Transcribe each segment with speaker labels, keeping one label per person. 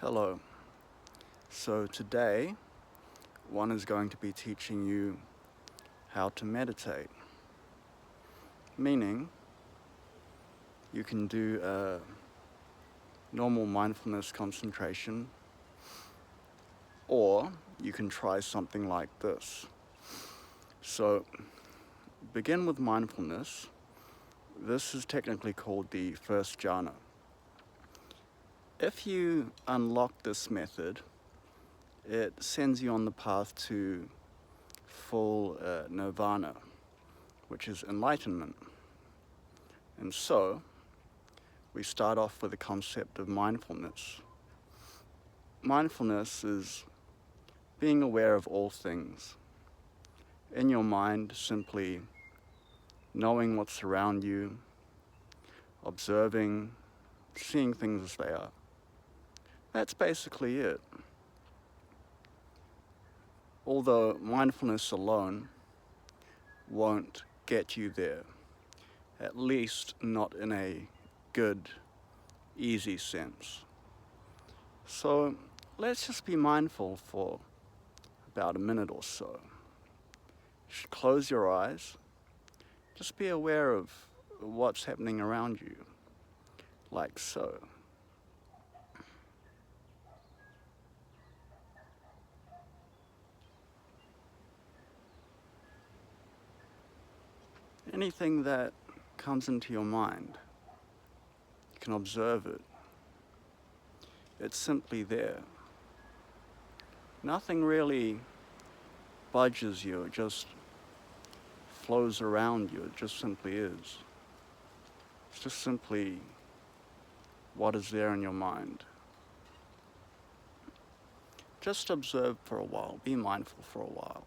Speaker 1: Hello. So today, one is going to be teaching you how to meditate. Meaning, you can do a normal mindfulness concentration, or you can try something like this. So, begin with mindfulness. This is technically called the first jhana. If you unlock this method, it sends you on the path to full Nirvana, which is enlightenment. And so, we start off with the concept of mindfulness. Mindfulness is being aware of all things. In your mind, simply knowing what's around you, observing, seeing things as they are. That's basically it. Although mindfulness alone won't get you there, at least not in a good, easy sense. So let's just be mindful for about a minute or so. Close your eyes. Just be aware of what's happening around you, like so. Anything that comes into your mind, you can observe it. It's simply there. Nothing really budges you, it just flows around you, it just simply is. It's just simply what is there in your mind. Just observe for a while, be mindful for a while.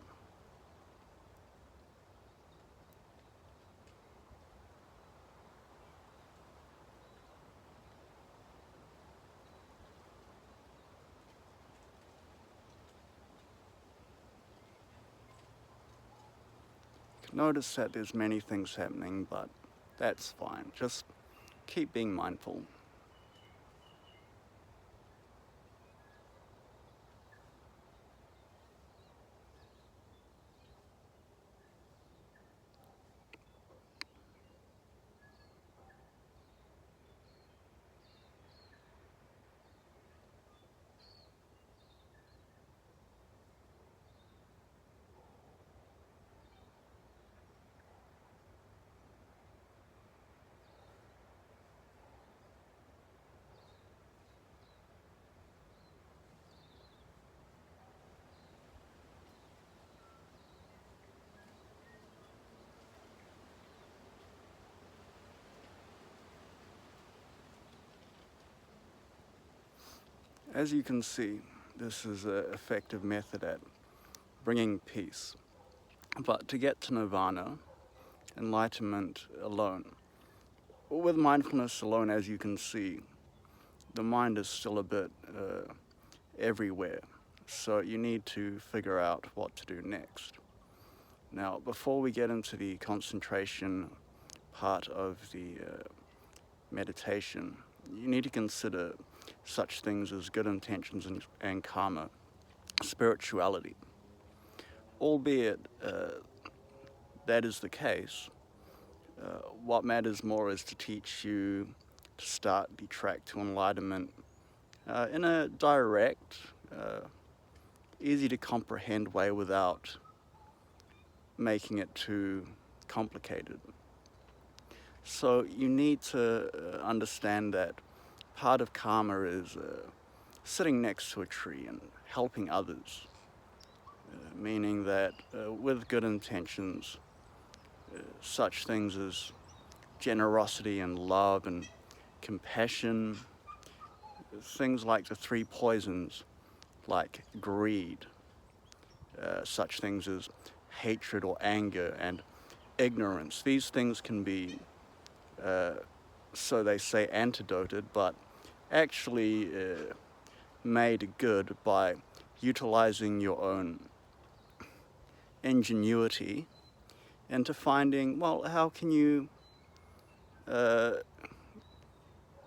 Speaker 1: Notice that there's many things happening, but that's fine. Just keep being mindful. As you can see, this is an effective method at bringing peace. But to get to Nirvana, enlightenment alone, with mindfulness alone, as you can see, the mind is still a bit everywhere. So you need to figure out what to do next. Now, before we get into the concentration part of the meditation, you need to consider such things as good intentions and karma, spirituality. Albeit that is the case, what matters more is to teach you to start the track to enlightenment in a direct, easy to comprehend way without making it too complicated. So you need to understand that part of karma is sitting next to a tree and helping others, meaning that with good intentions, such things as generosity and love and compassion, things like the three poisons, like greed, such things as hatred or anger and ignorance. These things can be, so they say, antidoted, but actually made good by utilizing your own ingenuity into finding, well, how can you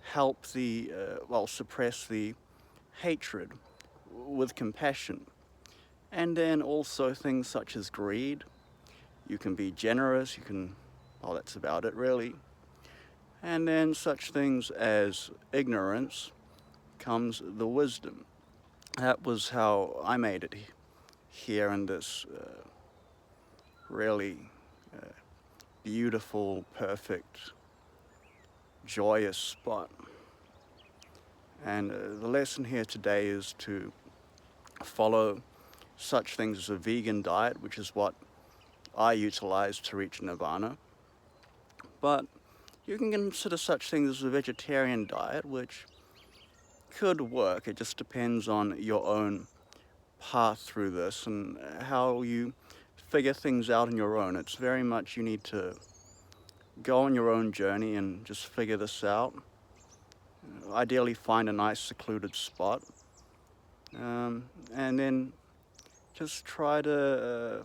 Speaker 1: help suppress the hatred with compassion. And then also things such as greed. You can be generous, well, that's about it really. And then such things as ignorance comes the wisdom. That was how I made it here in this really beautiful, perfect, joyous spot. And the lesson here today is to follow such things as a vegan diet, which is what I utilize to reach Nirvana. But you can consider such things as a vegetarian diet, which could work. It just depends on your own path through this and how you figure things out on your own. It's very much you need to go on your own journey and just figure this out. Ideally find a nice secluded spot, and then just try to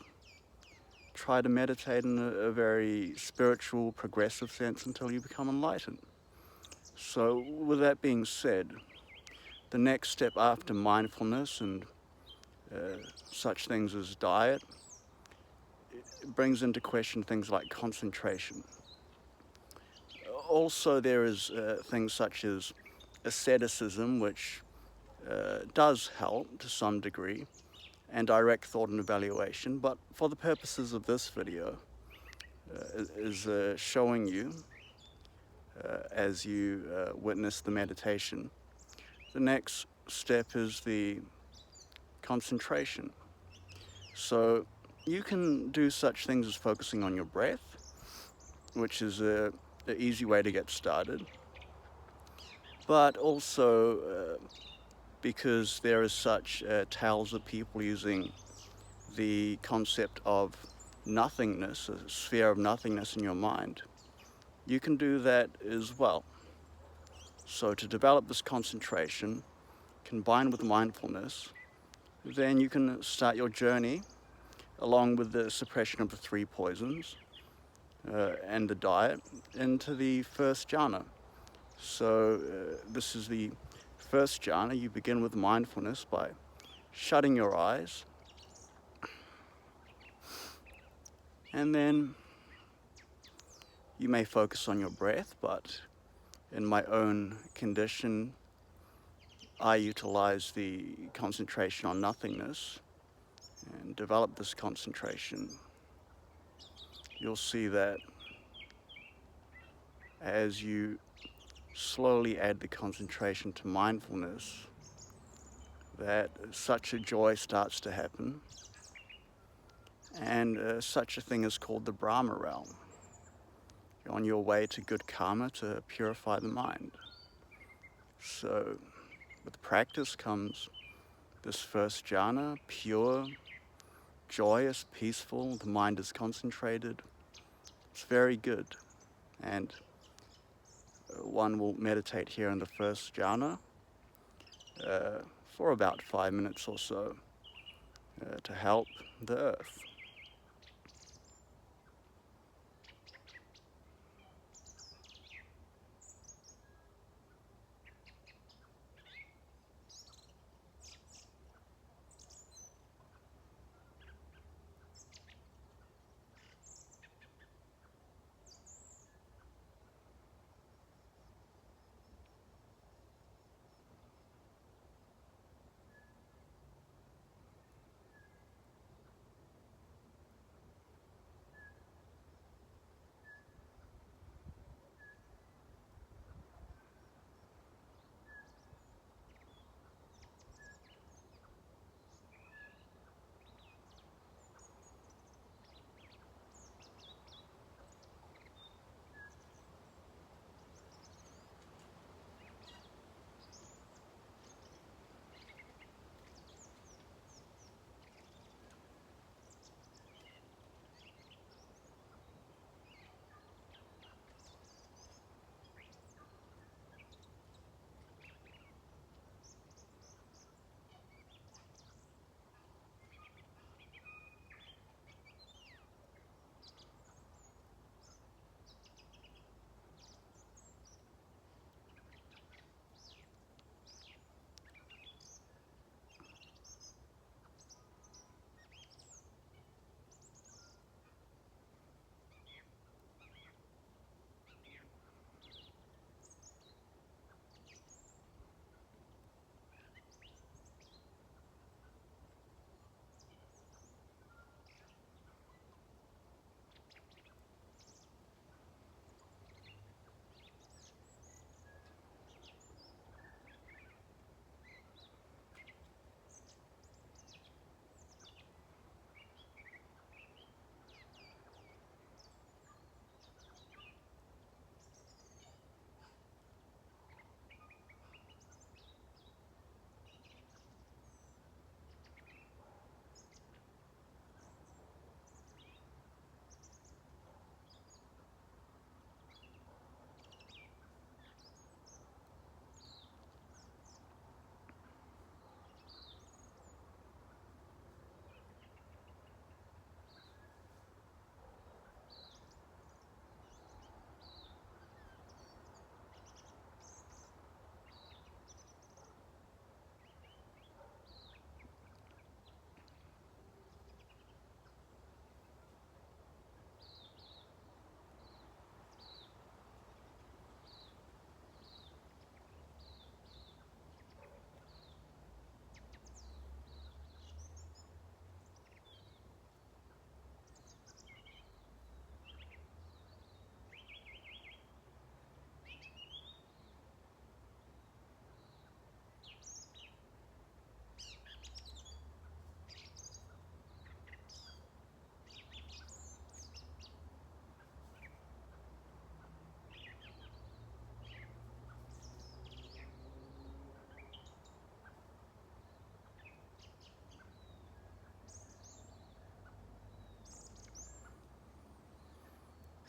Speaker 1: meditate in a very spiritual, progressive sense until you become enlightened. So with that being said, the next step after mindfulness and such things as diet, it brings into question things like concentration. Also there is things such as asceticism, which does help to some degree, and direct thought and evaluation, but for the purposes of this video, is showing you, as you witness the meditation, the next step is the concentration. So you can do such things as focusing on your breath, which is an easy way to get started, but also because there is such tales of people using the concept of nothingness, a sphere of nothingness in your mind, you can do that as well. So to develop this concentration, combined with mindfulness, then you can start your journey along with the suppression of the 3 poisons and the diet into the first jhana. So this is the first jhana. You begin with mindfulness by shutting your eyes, and then you may focus on your breath, but in my own condition, I utilize the concentration on nothingness and develop this concentration. You'll see that as you slowly add the concentration to mindfulness, that such a joy starts to happen, and such a thing is called the Brahma realm. You're on your way to good karma to purify the mind. So with practice comes this first jhana, pure, joyous, peaceful, the mind is concentrated. It's very good. And one will meditate here in the first jhana for about 5 minutes or so to help the earth.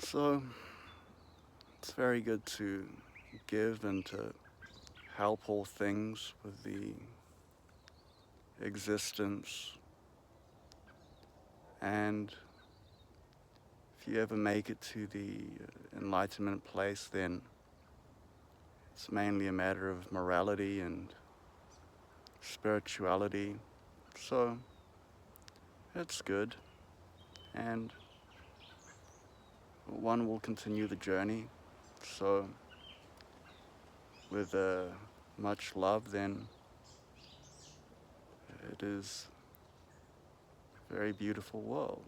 Speaker 1: So it's very good to give and to help all things with the existence. And if you ever make it to the enlightenment place, then it's mainly a matter of morality and spirituality. So it's good, and one will continue the journey. So with much love, then it is a very beautiful world.